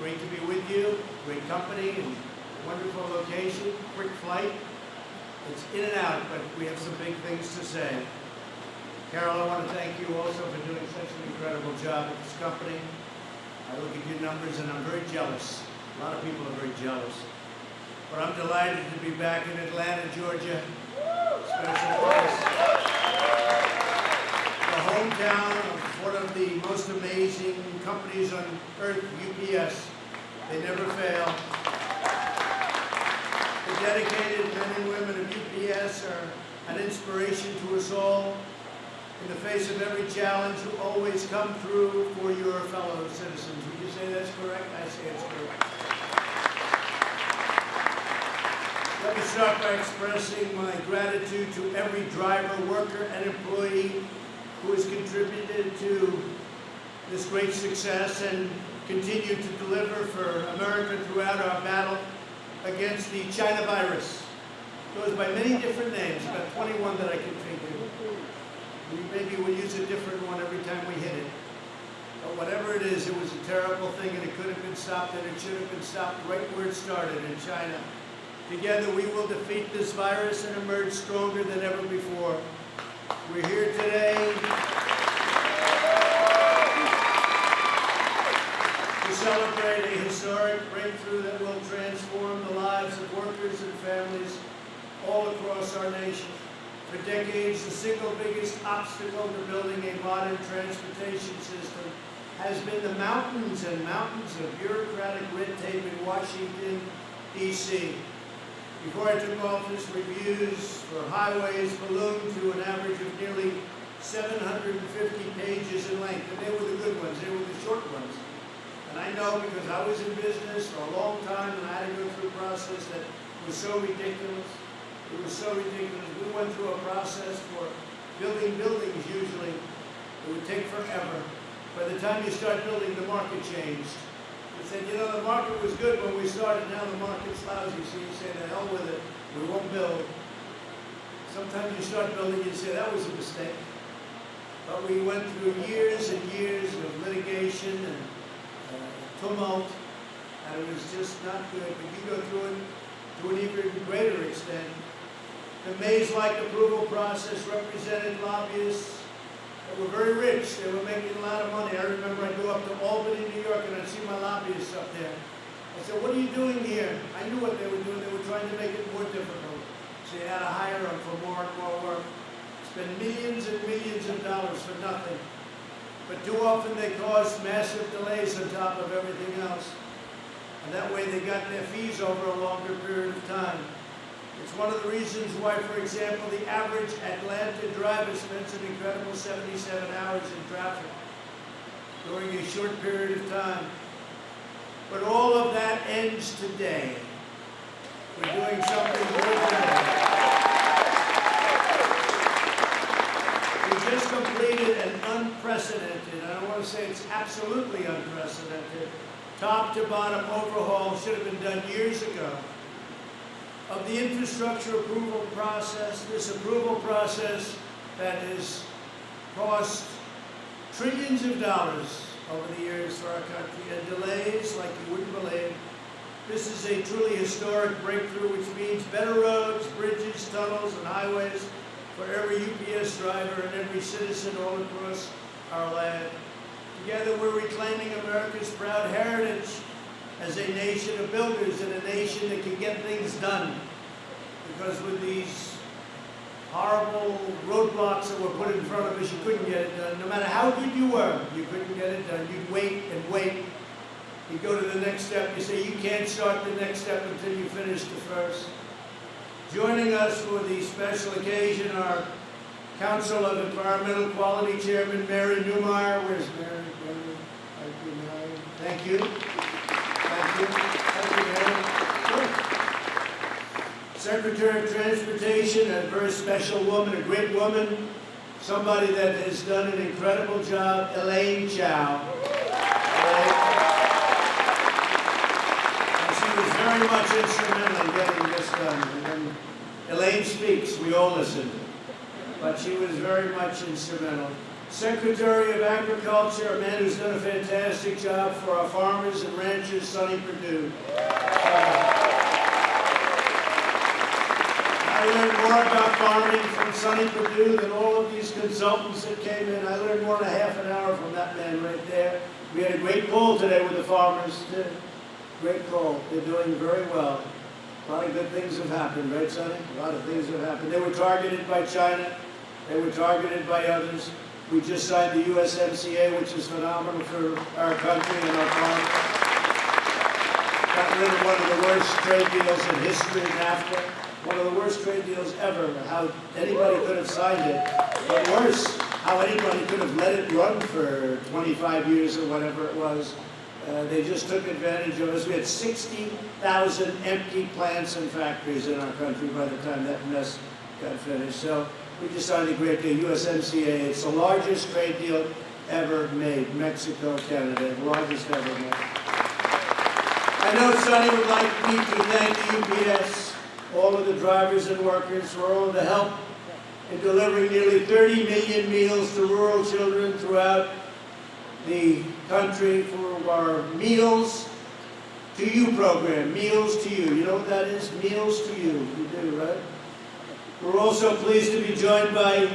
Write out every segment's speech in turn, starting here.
great to be with you. Great company and wonderful location. Quick flight. It's in and out, but we have some big things to say. Carol, I want to thank you also for doing such an incredible job at this company. I look at your numbers and I'm very jealous. A lot of people are very jealous. But I'm delighted to be back in Atlanta, Georgia. Special place. The hometown of one of the most amazing companies on earth, UPS. They never fail. The dedicated men and women of UPS are an inspiration to us all. In the face of every challenge, you always come through for your fellow citizens. Would you say that's correct? I say it's correct. Let me start by expressing my gratitude to every driver, worker, and employee who has contributed to this great success and continue to deliver for America throughout our battle against the China virus. It goes by many different names, about 21 that I can think of. Maybe we'll use a different one every time we hit it. But whatever it is, it was a terrible thing and it could have been stopped and it should have been stopped right where it started in China. Together we will defeat this virus and emerge stronger than ever before. We're here today to celebrate a historic breakthrough that will transform the lives of workers and families all across our nation. For decades, the single biggest obstacle to building a modern transportation system has been the mountains and mountains of bureaucratic red tape in Washington, D.C. Before I took office, reviews for highways ballooned to an average of nearly 750 pages in length. And they were the good ones, they were the short ones. And I know because I was in business for a long time and I had to go through a process that was so ridiculous. It was so ridiculous. We went through a process for building buildings usually. It would take forever. By the time you start building, the market changed. They said, you know, the market was good when we started, now the market's lousy. So you say, the hell with it, we won't build. Sometimes you start building, you say, that was a mistake. But we went through years and years of litigation and tumult, and it was just not good. But you go through it to an even greater extent. The maze-like approval process represented lobbyists that were very rich. They were making a lot of money. I remember I'd go up to Albany, New York, and I'd see my lobbyists up there. I said, what are you doing here? I knew what they were doing. They were trying to make it more difficult. So you had to hire them for more and more work. Spend millions and millions of dollars for nothing. But too often they caused massive delays on top of everything else. And that way they got their fees over a longer period of time. It's one of the reasons why, for example, the average Atlanta driver spends an incredible 77 hours in traffic during a short period of time. But all of that ends today. We're doing something very better. We just completed an unprecedented, I don't want to say it's absolutely unprecedented, top to bottom overhaul, should have been done years ago, of the infrastructure approval process, this approval process that has cost trillions of dollars over the years for our country, and delays like you wouldn't believe. This is a truly historic breakthrough, which means better roads, bridges, tunnels, and highways for every UPS driver and every citizen all across our land. Together we're reclaiming America's proud heritage as a nation of builders and a nation that can get things done. Because with these horrible roadblocks that were put in front of us, you couldn't get it done. No matter how good you were, you couldn't get it done. You'd wait and wait. You'd go to the next step. You say you can't start the next step until you finish the first. Joining us for the special occasion are Council of Environmental Quality Chairman Mary Newmeyer. Where's Mary? Thank you, Mary. Thank you. Thank you. Thank you, Mary. Good. Secretary of Transportation, a very special woman, a great woman, somebody that has done an incredible job, Elaine Chow. And she was very much instrumental in getting this done. And when Elaine speaks, we all listen. But she was very much instrumental. Secretary of Agriculture, a man who's done a fantastic job for our farmers and ranchers, Sonny Perdue. I learned more about farming from Sonny Perdue than all of these consultants that came in. I learned more than a half an hour from that man right there. We had a great call today with the farmers. Great call. They're doing very well. A lot of good things have happened, right, Sonny? A lot of things have happened. They were targeted by China. They were targeted by others. We just signed the USMCA, which is phenomenal for our country and our farmers. Got rid of one of the worst trade deals in history, NAFTA. One of the worst trade deals ever. How anybody could have signed it. But worse, how anybody could have let it run for 25 years or whatever it was. They just took advantage of us. We had 60,000 empty plants and factories in our country by the time that mess got finished. So we just signed a great deal, USMCA. It's the largest trade deal ever made. Mexico, Canada, the largest ever made. I know Sonny would like me to thank the UPS, all of the drivers and workers for all of the help in delivering nearly 30 million meals to rural children throughout the country for our Meals to You program. Meals to You. You know what that is? Meals to You. You do, right? We're also pleased to be joined by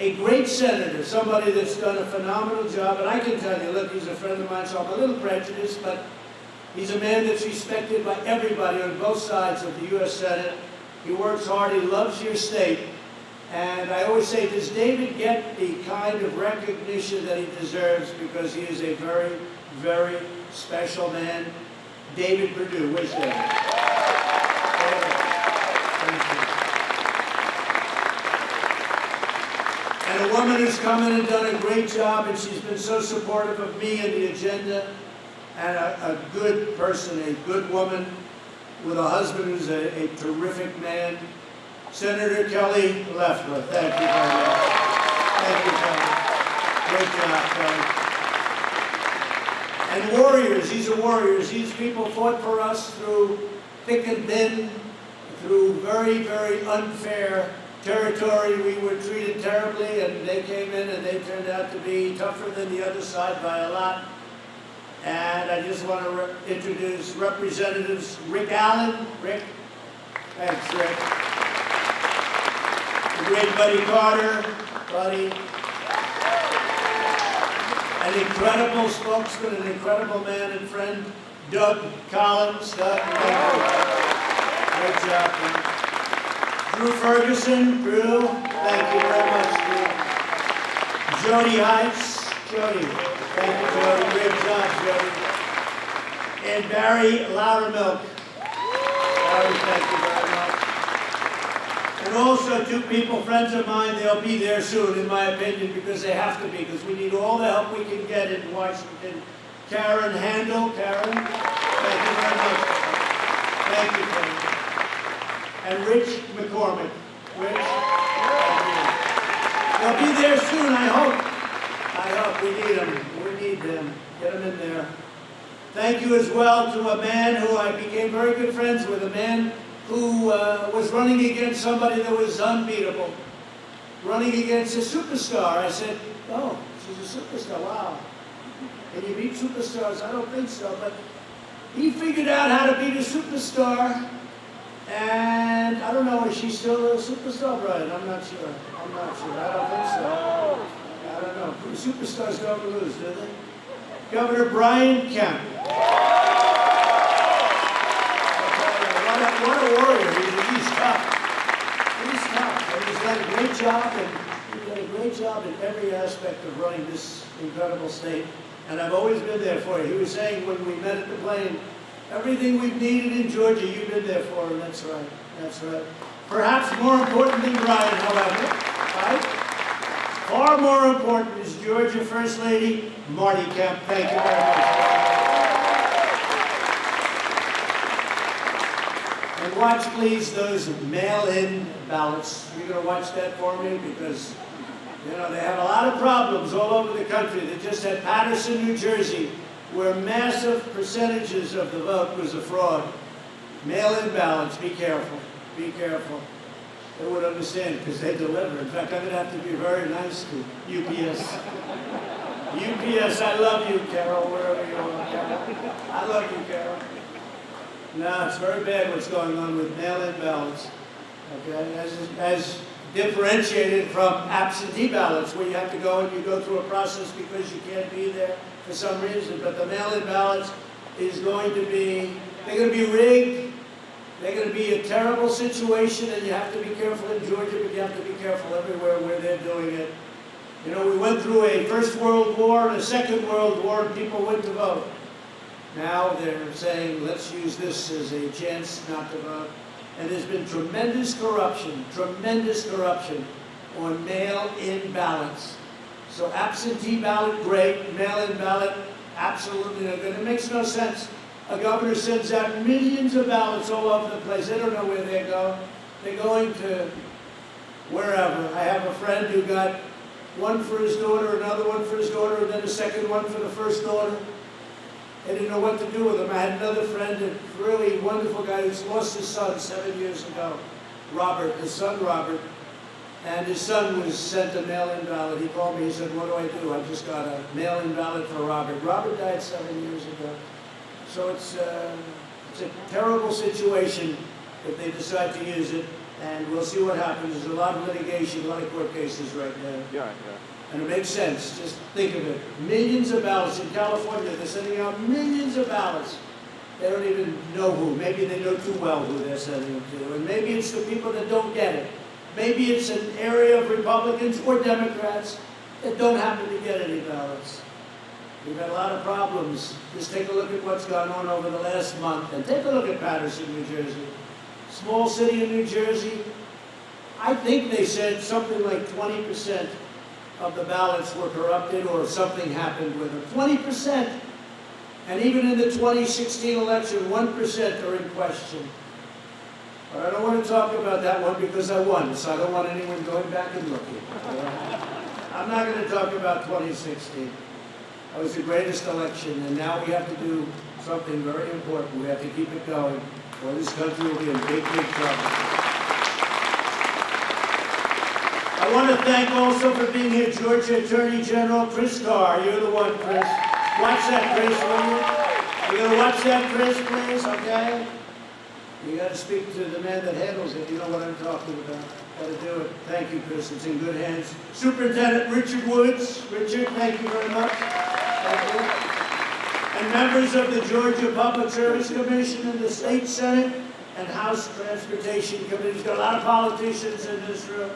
a great senator, somebody that's done a phenomenal job. And I can tell you, look, he's a friend of mine, so I'm a little prejudiced, but he's a man that's respected by everybody on both sides of the U.S. Senate. He works hard. He loves your state. And I always say, does David get the kind of recognition that he deserves? Because he is a very, very special man. David Perdue. Where's David? And a woman who's come in and done a great job, and she's been so supportive of me and the agenda, and a good person, a good woman, with a husband who's a terrific man. Senator Kelly Loeffler, thank you very much. Thank you, Kelly. Great job, Kelly. And warriors, these are warriors. These people fought for us through thick and thin, through very, very unfair territory. We were treated terribly, and they came in and they turned out to be tougher than the other side by a lot. And I just want to introduce Representatives Rick Allen. Rick, thanks, Rick. The great Buddy Carter, Buddy. An incredible spokesman, an incredible man and friend, Doug Collins. Doug, thank you. Great job, man. Drew Ferguson, Drew, thank you very much, Drew. Jody Heights, Jody, thank you, Jody. Great job, Jody. And Barry Loudermilk. Barry, thank you very much. And also two people, friends of mine, they'll be there soon, in my opinion, because they have to be, because we need all the help we can get in Washington. Karen Handel, Karen, thank you very much. Thank you, Karen. And Rich McCormick. Rich, they'll be there soon, I hope. I hope. We need them. We need them. Get them in there. Thank you as well to a man who I became very good friends with, a man who was running against somebody that was unbeatable, running against a superstar. I said, oh, she's a superstar, wow. Can you beat superstars? I don't think so, but he figured out how to beat a superstar, and I don't know, is she still a superstar, Brian? I'm not sure. I'm not sure. I don't think so. I don't know. Superstars don't lose, do they? Governor Brian Kemp. What a warrior. He's tough. He's tough. And he's done a great job, and he's done a great job in every aspect of running this incredible state. And I've always been there for you. He was saying when we met at the plane, everything we've needed in Georgia, you've been there for, and that's right. That's right. Perhaps more important than Brian, however, right? Far more important is Georgia First Lady Marty Kemp. Thank you very much. And watch, please, those mail-in ballots. You're going to watch that for me because, you know, they have a lot of problems all over the country. They just had Patterson, New Jersey, where massive percentages of the vote was a fraud. Mail-in ballots, be careful, be careful. They would understand because they deliver. In fact, I'm going to have to be very nice to UPS. UPS, I love you, Carol, wherever you are, Carol. I love you, Carol. No, it's very bad what's going on with mail-in ballots. Okay, as differentiated from absentee ballots, where you have to go and you go through a process because you can't be there for some reason. But the mail-in ballots is going to be, they're going to be rigged. They're going to be a terrible situation, and you have to be careful in Georgia, but you have to be careful everywhere where they're doing it. You know, we went through a First World War and a Second World War, and people went to vote. Now they're saying, let's use this as a chance not to vote. And there's been tremendous corruption on mail-in ballots. So absentee ballot, great. Mail-in ballot, absolutely no good. It makes no sense. A governor sends out millions of ballots all over the place. They don't know where they go. They're going to wherever. I have a friend who got one for his daughter, another one for his daughter, and then a second one for the first daughter. They didn't know what to do with them. I had another friend, a really wonderful guy who's lost his son 7 years ago, Robert, his son Robert, and his son was sent a mail-in ballot. He called me, he said, what do I do? I just got a mail-in ballot for Robert. Robert died 7 years ago. So it's a terrible situation if they decide to use it, and we'll see what happens. There's a lot of litigation, a lot of court cases right now. Yeah. And it makes sense. Just think of it. Millions of ballots in California. They're sending out millions of ballots. They don't even know who. Maybe they know too well who they're sending them to. And maybe it's the people that don't get it. Maybe it's an area of Republicans or Democrats that don't happen to get any ballots. We've had a lot of problems. Just take a look at what's gone on over the last month. And take a look at Paterson, New Jersey. Small city in New Jersey. I think they said something like 20% of the ballots were corrupted or something happened with them. 20%. And even in the 2016 election, 1% are in question. But I don't want to talk about that one because I won, so I don't want anyone going back and looking. I'm not going to talk about 2016. That was the greatest election, and now we have to do something very important. We have to keep it going, or this country will be in big, big trouble. I want to thank also for being here, Georgia Attorney General Chris Carr. You're the one, Chris. Watch that, Chris, will you? You're going to watch that, Chris, please, okay? You got to speak to the man that handles it. You know what I'm talking about. Got to do it. Thank you, Chris. It's in good hands. Superintendent Richard Woods. Richard, thank you very much. Thank you. And members of the Georgia Public Service Commission and the State Senate and House Transportation Committee. We've got a lot of politicians in this room.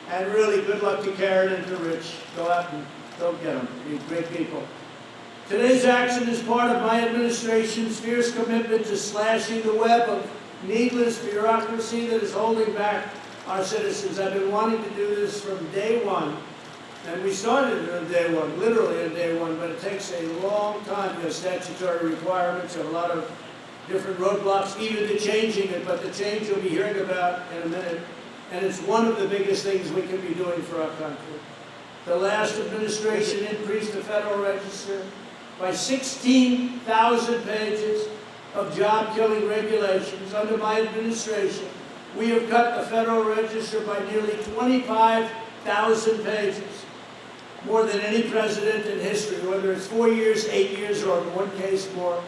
And really, good luck to Karen and to Rich. Go out and go get them. You're great people. Today's action is part of my administration's fierce commitment to slashing the web of needless bureaucracy that is holding back our citizens. I've been wanting to do this from day one. And we started on day one, literally on day one, but it takes a long time. There's statutory requirements and a lot of different roadblocks, even to changing it, but the change you'll be hearing about in a minute. And it's one of the biggest things we can be doing for our country. The last administration increased the Federal Register by 16,000 pages of job-killing regulations. Under my administration, we have cut the Federal Register by nearly 25,000 pages, more than any president in history, whether it's 4 years, 8 years, or in one case more.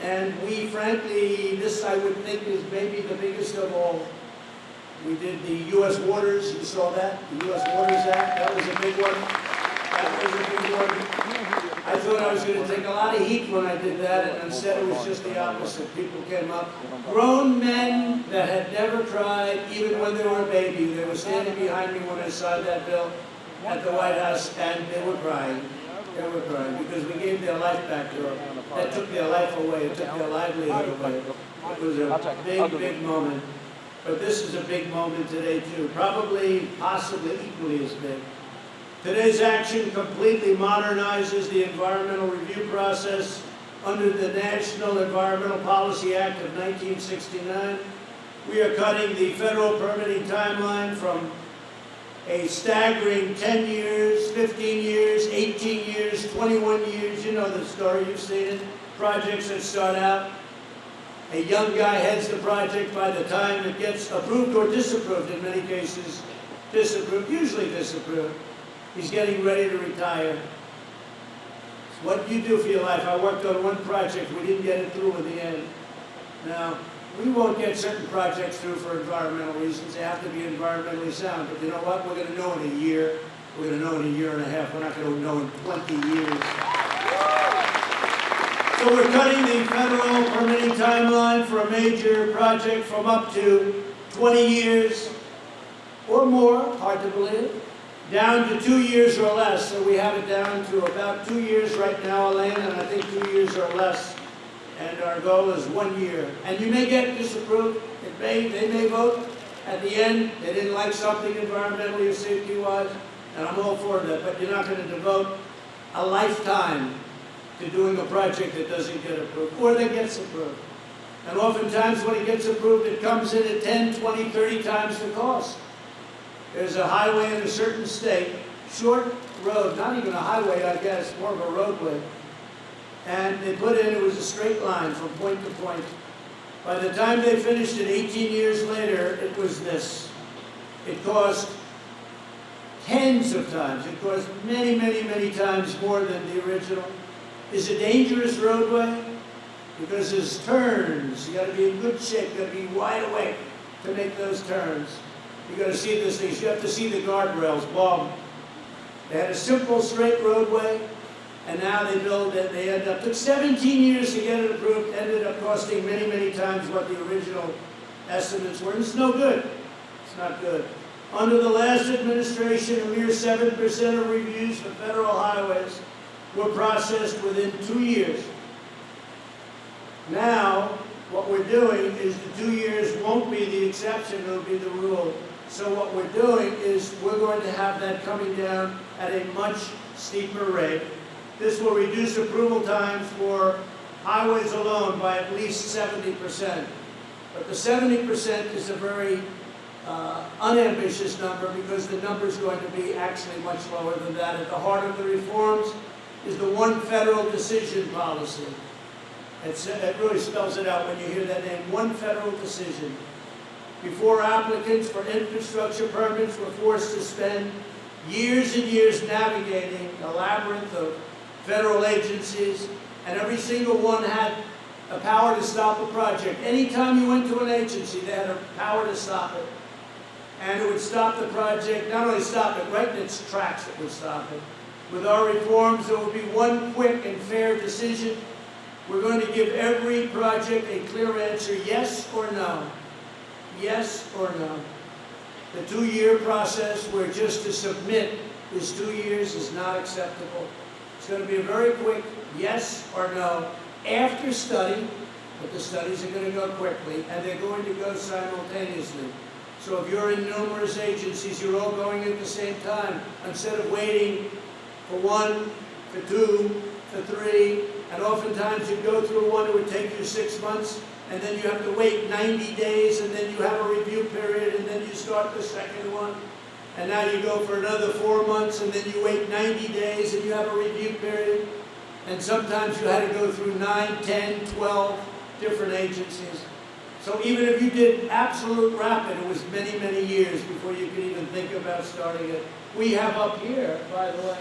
And we, frankly, this I would think is maybe the biggest of all. We did the U.S. Waters, you saw that? The U.S. Waters Act, that was a big one. That was a big one. I thought I was going to take a lot of heat when I did that, and instead it was just the opposite. People came up, grown men that had never tried, even when they were a baby. They were standing behind me when I signed that bill at the White House, and they were crying. They were crying because we gave their life back to them. That took their life away. It took their livelihood away. It was a big, big moment. But this is a big moment today, too. Probably, possibly equally as big. Today's action completely modernizes the environmental review process under the National Environmental Policy Act of 1969. We are cutting the federal permitting timeline from a staggering 10 years, 15 years, 18 years, 21 years. You know the story, you've seen it. Projects that start out A young guy heads the project. By the time it gets approved or disapproved, in many cases disapproved, usually disapproved, he's getting ready to retire. So what do you do for your life? I worked on one project. We didn't get it through in the end. Now, we won't get certain projects through for environmental reasons. They have to be environmentally sound. But you know what? We're going to know in a year. We're going to know in a year and a half. We're not going to know in 20 years. So we're cutting the federal permitting timeline for a major project from up to 20 years or more, hard to believe, down to 2 years or less. So we have it down to about 2 years right now, Elaine, and I think 2 years or less. And our goal is 1 year. And you may get disapproved. They may vote at the end. They didn't like something environmentally or safety-wise, and I'm all for that. But you're not going to devote a lifetime to doing a project that doesn't get approved, or that gets approved. And oftentimes when it gets approved, it comes in at 10, 20, 30 times the cost. There's a highway in a certain state, short road, not even a highway, I guess, more of a roadway. And they put in, it was a straight line from point to point. By the time they finished it 18 years later, it was this. It cost tens of times. It cost many, many, many times more than the original. Is a dangerous roadway because there's turns. You got to be in good shape. You got to be wide awake to make those turns. You got to see those things. You have to see the guardrails. Boom. They had a simple straight roadway, and now they build it. They end up took 17 years to get it approved. Ended up costing many, many times what the original estimates were. And it's no good. It's not good. Under the last administration, a mere 7% of reviews for federal highways were processed within 2 years. Now, what we're doing is the 2 years won't be the exception, it'll be the rule. So what we're doing is we're going to have that coming down at a much steeper rate. This will reduce approval times for highways alone by at least 70%. But the 70% is a very unambitious number because the number is going to be actually much lower than that. At the heart of the reforms is the one federal decision policy. It really spells it out when you hear that name, one federal decision. Before, applicants for infrastructure permits were forced to spend years and years navigating a labyrinth of federal agencies, and every single one had a power to stop a project. Anytime you went to an agency, they had a power to stop it. And it would stop the project, not only stop it, right in its tracks it would stop it. With our reforms, there will be one quick and fair decision. We're going to give every project a clear answer, yes or no. Yes or no. The 2-year process where just to submit is 2 years is not acceptable. It's going to be a very quick yes or no after study, but the studies are going to go quickly and they're going to go simultaneously. So if you're in numerous agencies, you're all going at the same time. Instead of waiting for 1, for 2, for 3, and oftentimes you go through one, it would take you 6 months, and then you have to wait 90 days, and then you have a review period, and then you start the second one. And now you go for another 4 months, and then you wait 90 days, and you have a review period. And sometimes you had to go through 9, 10, 12 different agencies. So even if you did absolute rapid, it was many, many years before you could even think about starting it. We have up here, by the way,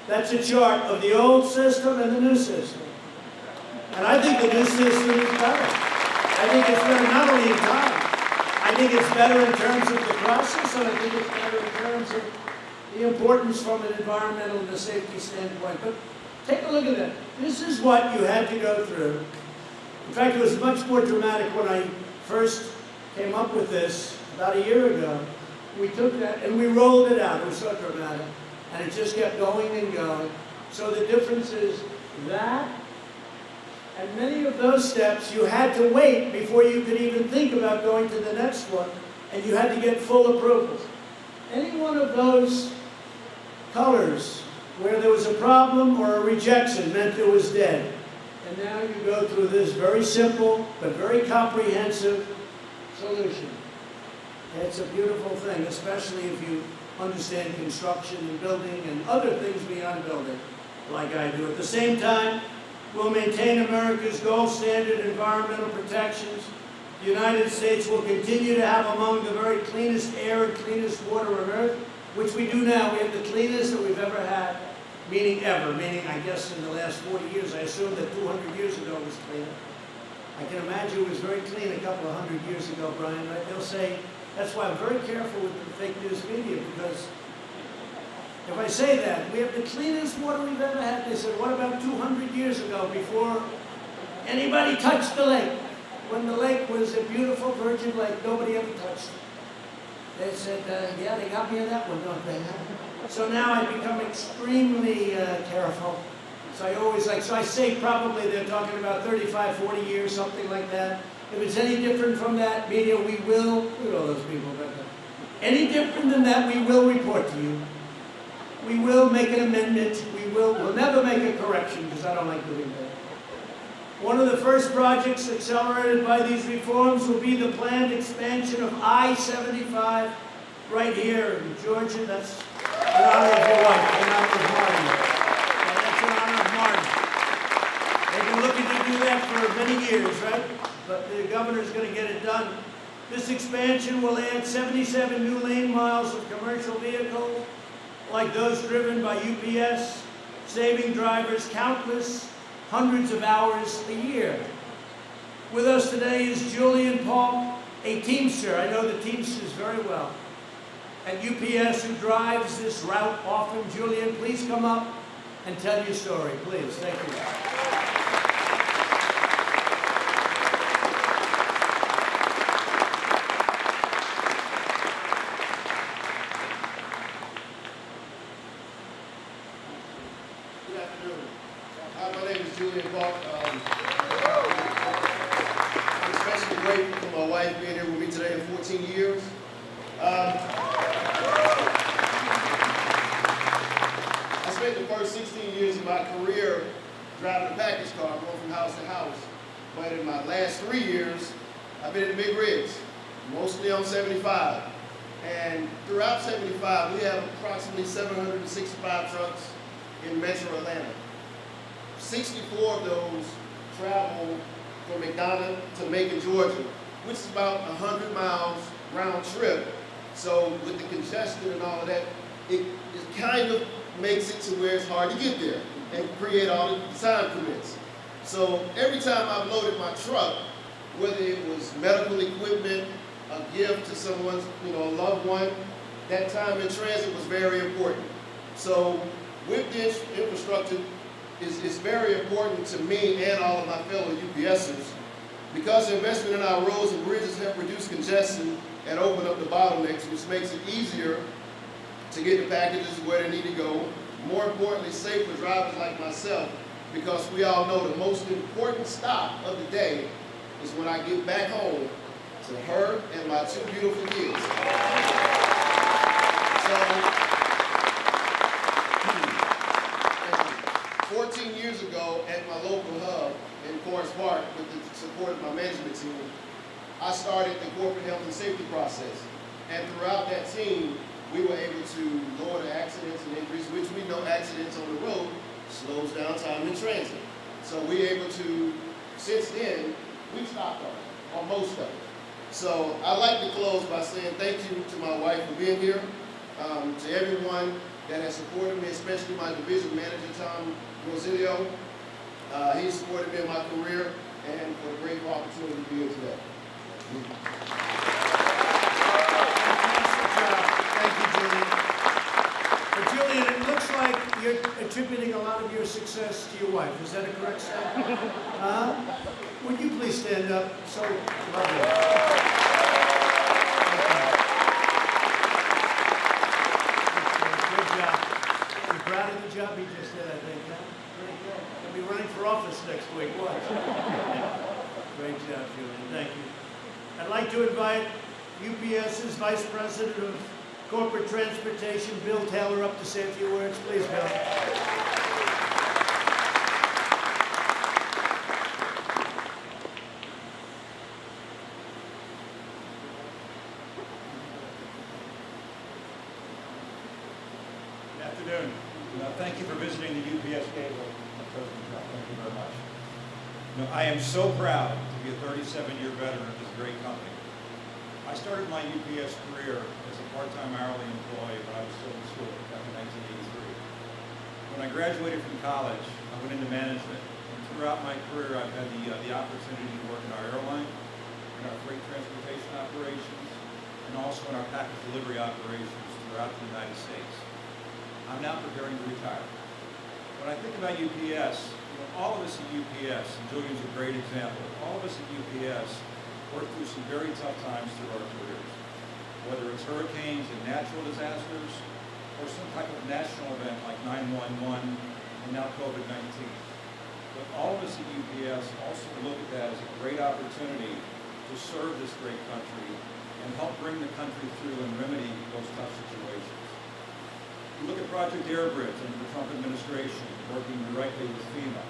that's a chart of the old system and the new system. And I think the new system is better. I think it's better not only in time, I think it's better in terms of the process, and I think it's better in terms of the importance from an environmental and a safety standpoint. But take a look at that. This is what you had to go through. In fact, it was much more dramatic when I first came up with this about a year ago. We took that and we rolled it out. It was so dramatic. And it just kept going and going. So the difference is that, and many of those steps you had to wait before you could even think about going to the next one, and you had to get full approvals. Any one of those colors where there was a problem or a rejection meant it was dead. And now you go through this very simple but very comprehensive solution. And it's a beautiful thing, especially if you understand construction and building and other things beyond building, like I do. At the same time, will maintain America's gold standard environmental protections. The United States will continue to have among the very cleanest air and cleanest water on earth, which we do now. We have the cleanest that we've ever had, meaning ever, meaning I guess in the last 40 years. I assume that 200 years ago it was cleaner. I can imagine it was very clean a couple of hundred years ago, Brian, right? They'll say, that's why I'm very careful with the fake news media, because if I say that, we have the cleanest water we've ever had, they said, what about 200 years ago, before anybody touched the lake? When the lake was a beautiful virgin lake, nobody ever touched it. They said, yeah, they got me on that one, don't they? So now I've become extremely careful. So I say probably they're talking about 35, 40 years, something like that. If it's any different from that, media, we will, look at all those people back there. Any different than that, we will report to you. We will make an amendment. We'll never make a correction, because I don't like doing that. One of the first projects accelerated by these reforms will be the planned expansion of I-75 right here in Georgia. That's in honor of your wife, in honor of Martin. Yeah, that's in honor of Martin. They've been looking to do that for many years, right? But the governor's going to get it done. This expansion will add 77 new lane miles of commercial vehicles, like those driven by UPS, saving drivers countless hundreds of hours a year. With us today is Julian Paul, a Teamster. I know the Teamsters very well. At UPS, who drives this route often. Julian, please come up and tell your story, please. Thank you. Good afternoon. My name is Julian Paul. I'm especially grateful for my wife being here with me today in 14 years. I spent the first 16 years of my career driving a package car, going from house to house. But in my last 3 years, I've been in the big rigs, mostly on 75. And throughout 75, we have approximately 765 trucks in Metro Atlanta. 64 of those travel from McDonough to Macon, Georgia, which is about 100 miles round trip. So with the congestion and all of that, it kind of makes it to where it's hard to get there and create all the time commits. So every time I've loaded my truck, whether it was medical equipment, a gift to someone's, a loved one, that time in transit was very important. So with this infrastructure, it's very important to me and all of my fellow UPSers, because the investment in our roads and bridges have reduced congestion and opened up the bottlenecks, which makes it easier to get the packages where they need to go. More importantly, safe for drivers like myself, because we all know the most important stop of the day is when I get back home to her and my two beautiful kids. So, 14 years ago at my local hub in Forest Park, with the support of my management team, I started the corporate health and safety process. And throughout that team, we were able to lower the accidents and injuries, which we know accidents on the road slows down time in transit. So we're able to, since then, we've stopped on most of it. So I'd like to close by saying thank you to my wife for being here, to everyone that has supported me, especially my division manager, Tom Rosilio. He supported me in my career, and for the great opportunity to be here today. Thank you, Julian. But Julian, it looks like you're attributing a lot of your success to your wife. Is that a correct statement? Would you please stand up? So lovely. Proud of the job he just did, I think, huh? Pretty good. He'll be running for office next week, watch. Great job, Julian, thank you. I'd like to invite UPS's Vice President of Corporate Transportation, Bill Taylor, up to say a few words. Please, Bill. Good afternoon. Thank you for visiting the UPS Gateway. Thank you very much. I am so proud to be a 37-year veteran of this great company. I started my UPS career as a part-time hourly employee when I was still in school back in 1983. When I graduated from college, I went into management, and throughout my career I've had the opportunity to work in our airline, in our freight transportation operations, and also in our package delivery operations throughout the United States. I'm now preparing to retire. When I think about UPS, all of us at UPS, and Julian's a great example, all of us at UPS work through some very tough times through our careers. Whether it's hurricanes and natural disasters, or some type of national event like 9/11 and now COVID-19. But all of us at UPS also look at that as a great opportunity to serve this great country and help bring the country through and remedy those tough situations. You look at Project Airbridge under the Trump administration, working directly with FEMA.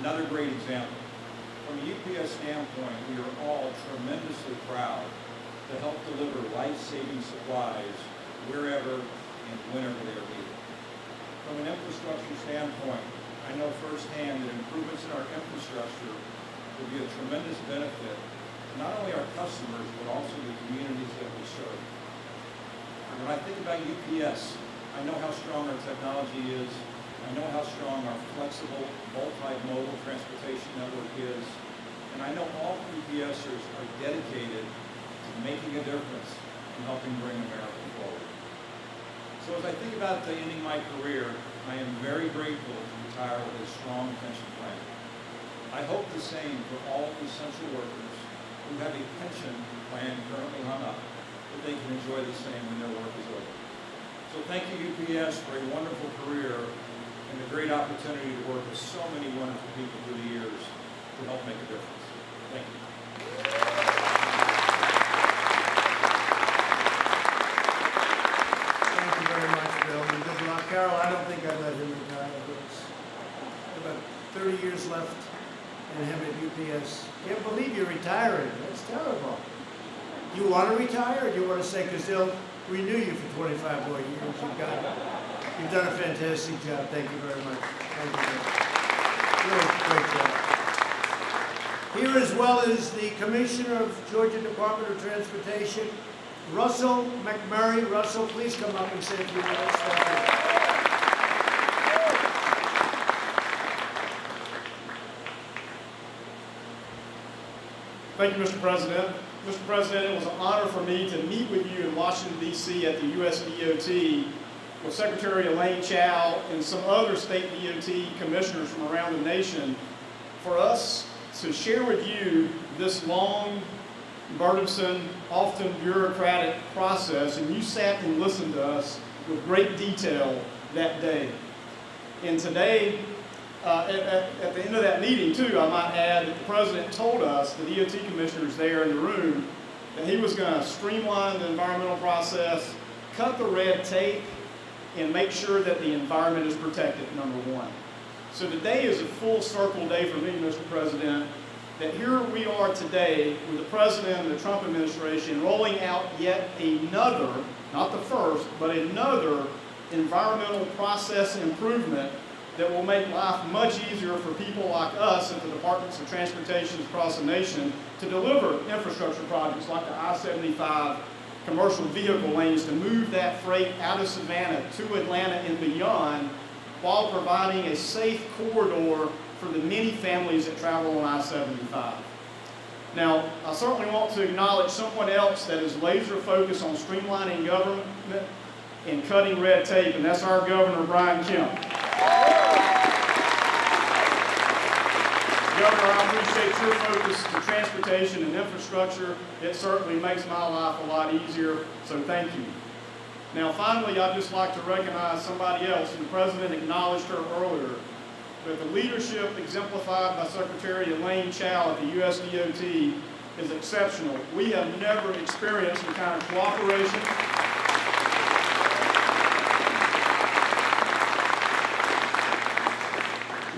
Another great example. From a UPS standpoint, we are all tremendously proud to help deliver life-saving supplies wherever and whenever they are needed. From an infrastructure standpoint, I know firsthand that improvements in our infrastructure will be a tremendous benefit to not only our customers, but also the communities that we serve. And when I think about UPS, I know how strong our technology is. I know how strong our flexible, multimodal transportation network is, and I know all UPSers are dedicated to making a difference and helping bring America forward. So as I think about ending my career, I am very grateful to retire with a strong pension plan. I hope the same for all essential workers who have a pension plan currently hung up, that they can enjoy the same when their work is over. So thank you, UPS, for a wonderful career and a great opportunity to work with so many wonderful people through the years to help make a difference. Thank you. Thank you very much, Bill, and good luck. Carol, I don't think I'd let him retire. There's about 30 years left in him at UPS. Can't believe you're retiring. That's terrible. Do you want to retire, or do you want to say, because they'll renew you for 25 more years? You've done a fantastic job. Thank you very much. Thank you. Really great job. Here, as well as the Commissioner of Georgia Department of Transportation, Russell McMurray. Russell, please come up and say a few words. Thank you, Mr. President. Mr. President, it was an honor for me to meet with you in Washington, D.C. at the U.S. DOT with Secretary Elaine Chao and some other state DOT commissioners from around the nation for us to share with you this long, burdensome, often bureaucratic process, and you sat and listened to us with great detail that day. And today, at the end of that meeting, too, I might add that the President told us, the DOT commissioners there in the room, that he was going to streamline the environmental process, cut the red tape, and make sure that the environment is protected, number one. So today is a full circle day for me, Mr. President, that here we are today with the President and the Trump administration rolling out yet another, not the first, but another environmental process improvement that will make life much easier for people like us at the Departments of Transportation across the nation to deliver infrastructure projects like the I-75 commercial vehicle lanes to move that freight out of Savannah to Atlanta and beyond, while providing a safe corridor for the many families that travel on I-75. Now, I certainly want to acknowledge someone else that is laser focused on streamlining government and cutting red tape, and that's our Governor, Brian Kemp. Governor, I appreciate your focus to transportation and infrastructure. It certainly makes my life a lot easier, so thank you. Now, finally, I'd just like to recognize somebody else, and the President acknowledged her earlier, but the leadership exemplified by Secretary Elaine Chao at the U.S. DOT is exceptional. We have never experienced the kind of cooperation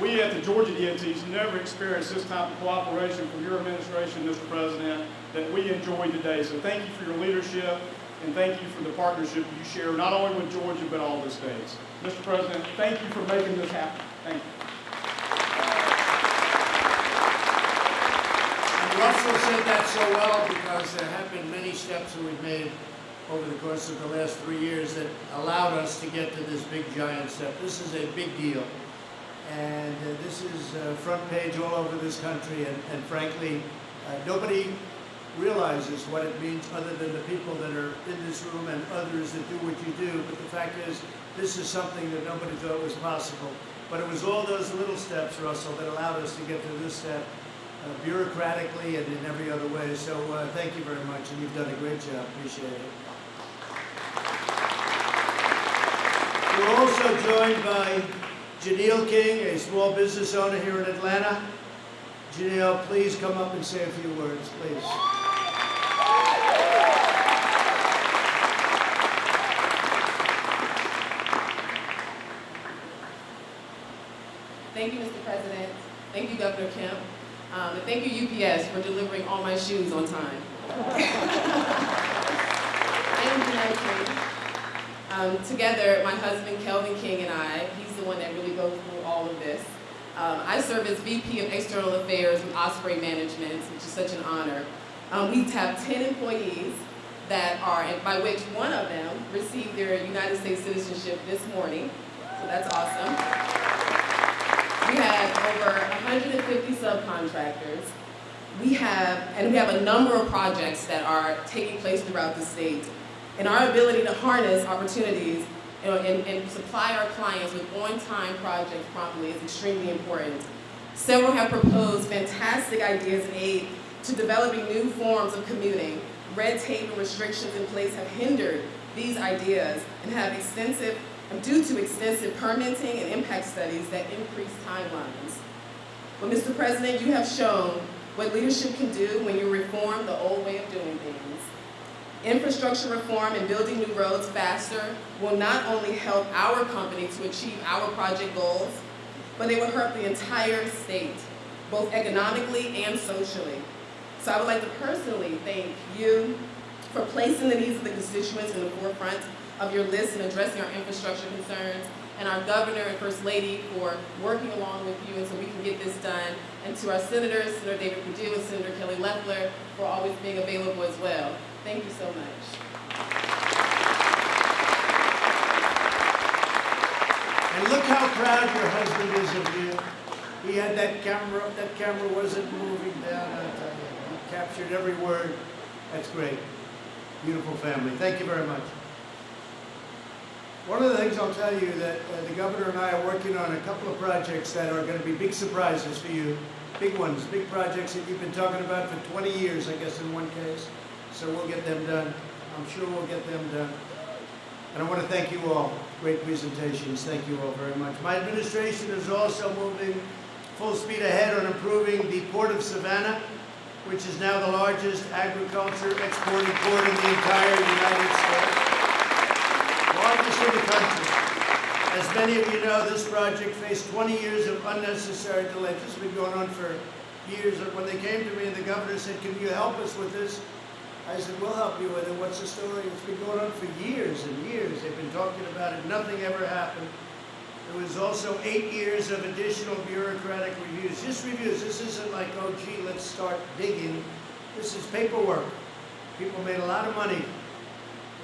we at the Georgia DOT's never experienced this type of cooperation from your administration, Mr. President, that we enjoy today. So thank you for your leadership, and thank you for the partnership you share not only with Georgia, but all the states. Mr. President, thank you for making this happen. Thank you. Russell said that so well because there have been many steps that we've made over the course of the last 3 years that allowed us to get to this big giant step. This is a big deal. And this is front page all over this country. And frankly, nobody realizes what it means other than the people that are in this room and others that do what you do. But the fact is, this is something that nobody thought was possible. But it was all those little steps, Russell, that allowed us to get to this step, bureaucratically and in every other way. So thank you very much, and you've done a great job. Appreciate it. We're also joined by Janelle King, a small business owner here in Atlanta. Janelle, please come up and say a few words, please. Thank you, Mr. President. Thank you, Governor Kemp. And thank you, UPS, for delivering all my shoes on time. I am Janelle King. Together, my husband, Kelvin King, and I, he's the one that really goes through all of this. I serve as VP of External Affairs with Osprey Management, which is such an honor. We have 10 employees that are, by which one of them received their United States citizenship this morning, so that's awesome. We have over 150 subcontractors. We have a number of projects that are taking place throughout the state. And our ability to harness opportunities and supply our clients with on-time projects promptly is extremely important. Several have proposed fantastic ideas and aid to developing new forms of commuting. Red tape and restrictions in place have hindered these ideas and have due to extensive permitting and impact studies that increase timelines. But Mr. President, you have shown what leadership can do when you reform the old way of doing things. Infrastructure reform and building new roads faster will not only help our company to achieve our project goals, but they will help the entire state, both economically and socially. So I would like to personally thank you for placing the needs of the constituents in the forefront of your list and addressing our infrastructure concerns, and our governor and first lady for working along with you and so we can get this done, and to our senators, Senator David Perdue and Senator Kelly Loeffler, for always being available as well. Thank you so much. And look how proud your husband is of you. He had that camera up, that camera wasn't moving down, I tell you. He captured every word. That's great. Beautiful family. Thank you very much. One of the things I'll tell you that the governor and I are working on a couple of projects that are going to be big surprises for you. Big ones, big projects that you've been talking about for 20 years, I guess, in one case. So we'll get them done. I'm sure we'll get them done. And I want to thank you all. Great presentations. Thank you all very much. My administration is also moving full speed ahead on improving the Port of Savannah, which is now the largest agriculture exporting port in the entire United States. Largest in the country. As many of you know, this project faced 20 years of unnecessary delay. This has been going on for years. When they came to me and the governor said, "Can you help us with this?" I said, "We'll help you with it. What's the story?" It's been going on for years and years. They've been talking about it. Nothing ever happened. There was also 8 years of additional bureaucratic reviews. Just reviews. This isn't like, oh, gee, let's start digging. This is paperwork. People made a lot of money.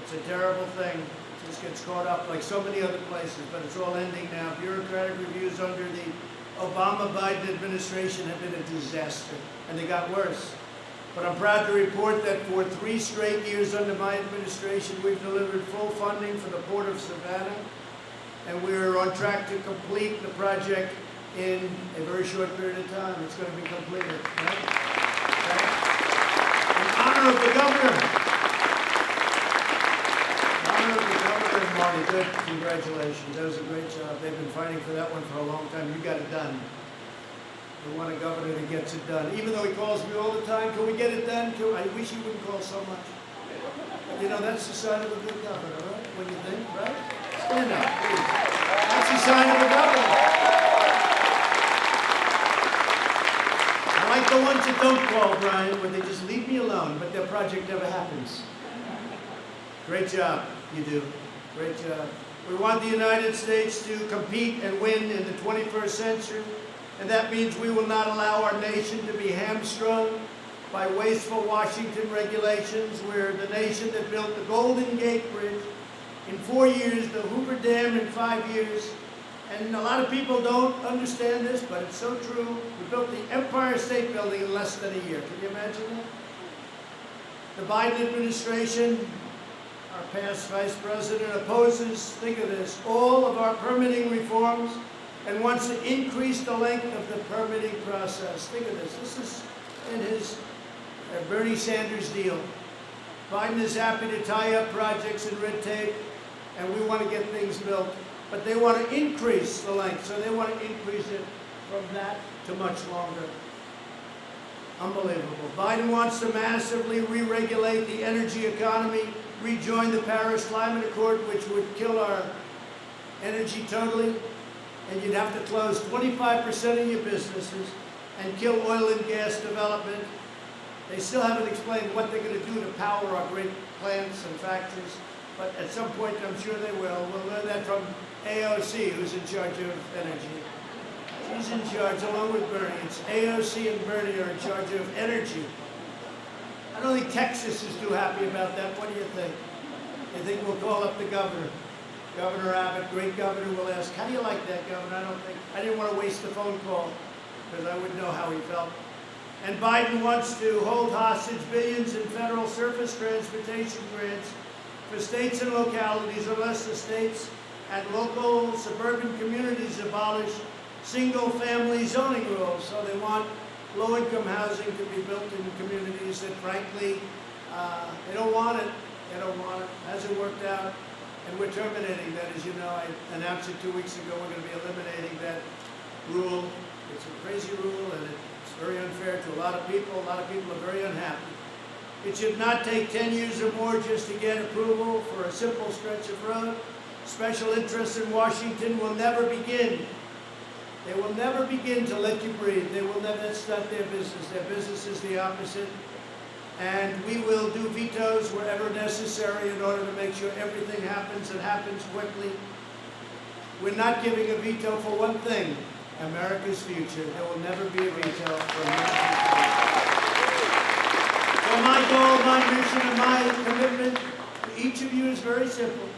It's a terrible thing. It just gets caught up like so many other places, but it's all ending now. Bureaucratic reviews under the Obama-Biden administration have been a disaster, and they got worse. But I'm proud to report that for 3 straight years under my administration, we've delivered full funding for the Port of Savannah, and we're on track to complete the project in a very short period of time. It's going to be completed. Right? In honor of the governor. In honor of the governor and Marty, good. Congratulations. That was a great job. They've been fighting for that one for a long time. You got it done. We want a governor that gets it done. Even though he calls me all the time, can we get it done? I wish he wouldn't call so much. But you know, that's the sign of a good governor, right? What do you think, right? Stand up, please. That's the sign of a governor. I like the ones that don't call, Brian, where they just leave me alone, but their project never happens. Great job, you do. Great job. We want the United States to compete and win in the 21st century. And that means we will not allow our nation to be hamstrung by wasteful Washington regulations. We're the nation that built the Golden Gate Bridge in 4 years, the Hoover Dam in 5 years. And a lot of people don't understand this, but it's so true. We built the Empire State Building in less than a year. Can you imagine that? The Biden administration, our past vice president, opposes, think of this, all of our permitting reforms and wants to increase the length of the permitting process. Think of this. This is in his Bernie Sanders deal. Biden is happy to tie up projects and red tape, and we want to get things built. But they want to increase the length, so they want to increase it from that to much longer. Unbelievable. Biden wants to massively re-regulate the energy economy, rejoin the Paris Climate Accord, which would kill our energy totally, and you'd have to close 25% of your businesses and kill oil and gas development. They still haven't explained what they're going to do to power our great plants and factories, but at some point I'm sure they will. We'll learn that from AOC, who's in charge of energy. She's in charge, along with Bernie. It's AOC and Bernie are in charge of energy. I don't think Texas is too happy about that. What do you think? You think we'll call up the governor? Governor Abbott, great governor, will ask, how do you like that, governor? I didn't want to waste a phone call because I would know how he felt. And Biden wants to hold hostage billions in federal surface transportation grants for states and localities unless the states and local suburban communities abolish single-family zoning rules. So they want low-income housing to be built in communities that, frankly, they don't want it. They don't want it. Hasn't worked out. And we're terminating that. As you know, I announced it 2 weeks ago. We're going to be eliminating that rule. It's a crazy rule, and it's very unfair to a lot of people. A lot of people are very unhappy. It should not take 10 years or more just to get approval for a simple stretch of road. Special interests in Washington will never begin. They will never begin to let you breathe. They will never, that's not their business. Their business is the opposite. And we will do vetoes wherever necessary in order to make sure everything happens and happens quickly. We're not giving a veto for one thing, America's future. There will never be a veto for America's future. So my goal, my mission, and my commitment to each of you is very simple.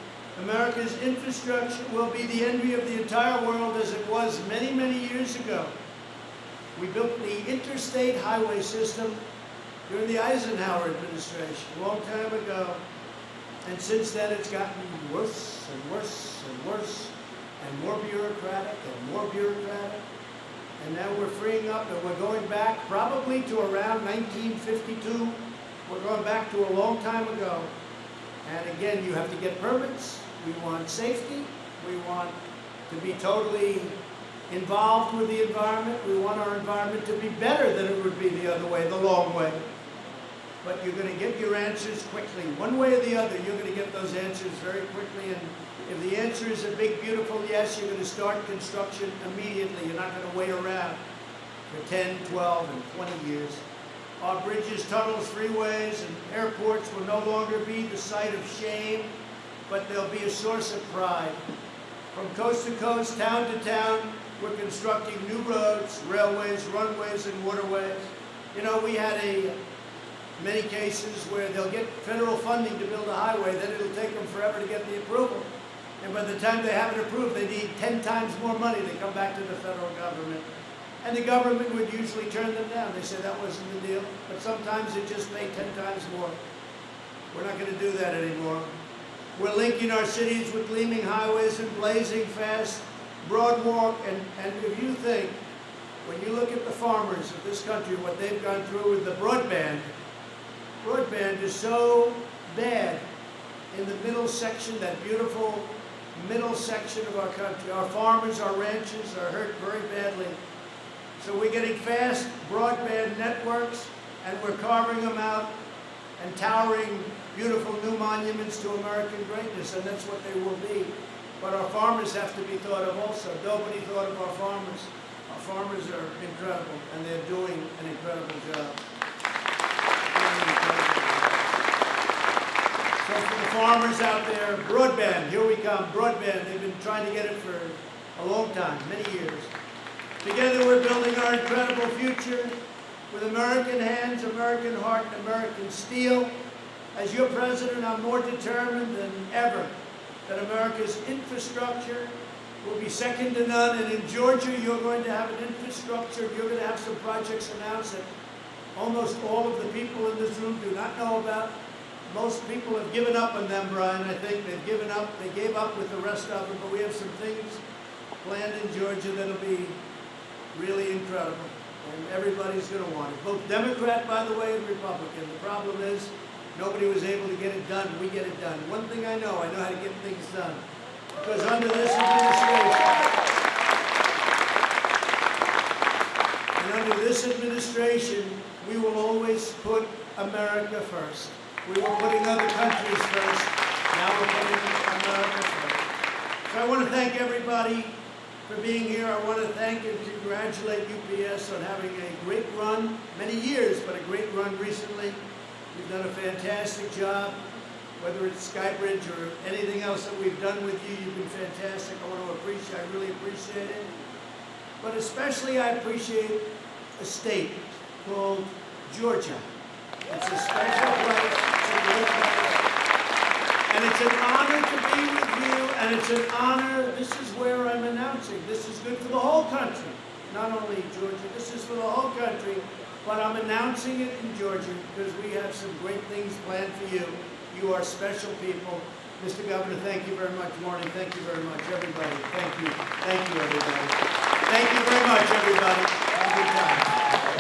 America's infrastructure will be the envy of the entire world as it was many, many years ago. We built the interstate highway system during the Eisenhower administration, a long time ago. And since then, it's gotten worse and worse and worse, and more bureaucratic and more bureaucratic. And now we're freeing up, and we're going back probably to around 1952. We're going back to a long time ago. And again, you have to get permits. We want safety. We want to be totally involved with the environment. We want our environment to be better than it would be the other way, the long way. But you're going to get your answers quickly. One way or the other, you're going to get those answers very quickly. And if the answer is a big, beautiful yes, you're going to start construction immediately. You're not going to wait around for 10, 12, and 20 years. Our bridges, tunnels, freeways, and airports will no longer be the site of shame, but they'll be a source of pride. From coast to coast, town to town, we're constructing new roads, railways, runways, and waterways. You know, we had many cases where they'll get federal funding to build a highway, then it'll take them forever to get the approval. And by the time they have it approved, they need 10 times more money to come back to the federal government. And the government would usually turn them down. They say that wasn't the deal. But sometimes it just made 10 times more. We're not going to do that anymore. We're linking our cities with gleaming highways and blazing fast broad walk. And if you think, when you look at the farmers of this country, what they've gone through with the broadband is so bad in the middle section, that beautiful middle section of our country. Our farmers, our ranchers are hurt very badly. So we're getting fast broadband networks, and we're carving them out and towering beautiful new monuments to American greatness, and that's what they will be. But our farmers have to be thought of also. Nobody thought of our farmers. Our farmers are incredible, and they're doing an incredible job. So for the farmers out there, broadband, here we come, broadband. They've been trying to get it for a long time, many years. Together we're building our incredible future. with American hands, American heart, and American steel. As your president, I'm more determined than ever that America's infrastructure will be second to none. And in Georgia, you're going to have an infrastructure, you're going to have some projects announced that almost all of the people in this room do not know about. Most people have given up on them, Brian. I think they've given up. They gave up with the rest of them, but we have some things planned in Georgia that'll be really incredible. And everybody's going to want it. Both Democrat, by the way, and Republican. The problem is nobody was able to get it done. We get it done. One thing I know how to get things done. Because under this administration, we will always put America first. We were putting other countries first. Now we're putting America first. So I want to thank everybody for being here. I want to thank and congratulate UPS on having a great run, many years, but a great run recently. You've done a fantastic job, whether it's Skybridge or anything else that we've done with you. You've been fantastic. I really appreciate it. But especially I appreciate a state called Georgia. It's a special place, it's a great place. And it's an honor to be with you, and it's an honor, this is where I'm announcing. This is good for the whole country, not only Georgia, this is for the whole country, but I'm announcing it in Georgia because we have some great things planned for you. You are special people. Mr. Governor, thank you very much. Morning, thank you very much, everybody. Thank you, everybody. Thank you very much, everybody. Have a good time.